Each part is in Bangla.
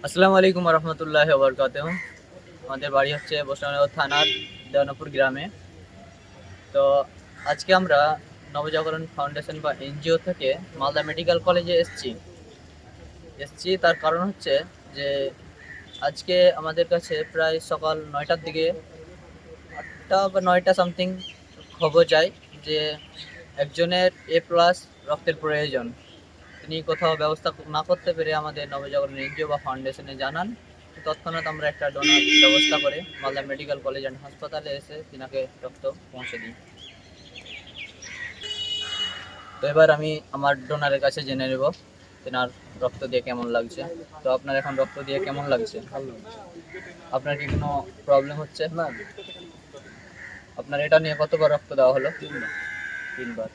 আসসালামু আলাইকুম রহমতুল্লাহি ওয়া বারাকাতুহু। আমাদের বাড়ি হচ্ছে বসরানগর থানার দেওয়ানপুর গ্রামে। তো আজকে আমরা নবজাগরণ ফাউন্ডেশন বা এনজিও থেকে মালদা মেডিকেল কলেজে এসছি তার কারণ হচ্ছে যে আজকে আমাদের কাছে প্রায় সকাল 9টার দিকে 8টা বা 9টা সামথিং খবর যায় যে একজনের A+ রক্তের প্রয়োজন। তিনি কোথাও ব্যবস্থা না করতে পেরে আমাদের নবজাগরণ এনজিও বা ফাউন্ডেশনে জানান। তৎক্ষণাৎ আমরা একটা ডোনার ব্যবস্থা করে মালদা মেডিকেল কলেজ অ্যান্ড হাসপাতালে এসে তিনাকে রক্ত পৌঁছে দিই। তো এবার আমি আমার ডোনারের কাছে জেনে নেব তেনার রক্ত দিয়ে কেমন লাগছে। তো আপনার এখন রক্ত দিয়ে কেমন লাগছে? আপনার কি কোনো প্রবলেম হচ্ছে? না, আপনার এটা নিয়ে কতবার রক্ত দেওয়া হলো? 3বার।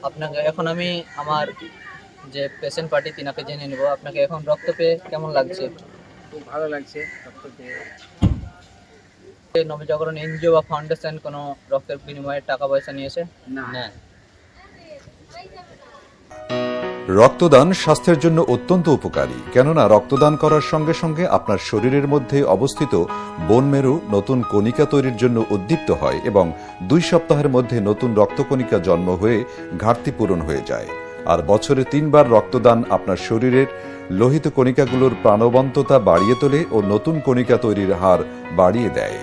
আপনাকে এখন আমি আমার যে পেশেন্ট পার্টি তিনাকে জেনে নেব। আপনাকে এখন রক্ত পেয়ে কেমন লাগছে? খুব ভালো লাগছে রক্ত পেয়ে। নবজাগরণ এনজিও বা ফাউন্ডেশন কোনো রক্তের বিনিময়ে টাকা পয়সা নিয়েছে? না, রক্তদান স্বাস্থ্যের জন্য অত্যন্ত উপকারী, কেননা রক্তদান করার সঙ্গে সঙ্গে আপনার শরীরের মধ্যে অবস্থিত বোন মেরু নতুন কণিকা তৈরির জন্য উদ্দীপ্ত হয় এবং 2 সপ্তাহের মধ্যে নতুন রক্তকণিকা জন্ম হয়ে ঘাটতি পূরণ হয়ে যায়। আর বছরে 3বার রক্তদান আপনার শরীরের লোহিত কণিকাগুলোর প্রাণবন্ততা বাড়িয়ে তোলে ও নতুন কণিকা তৈরির হার বাড়িয়ে দেয়।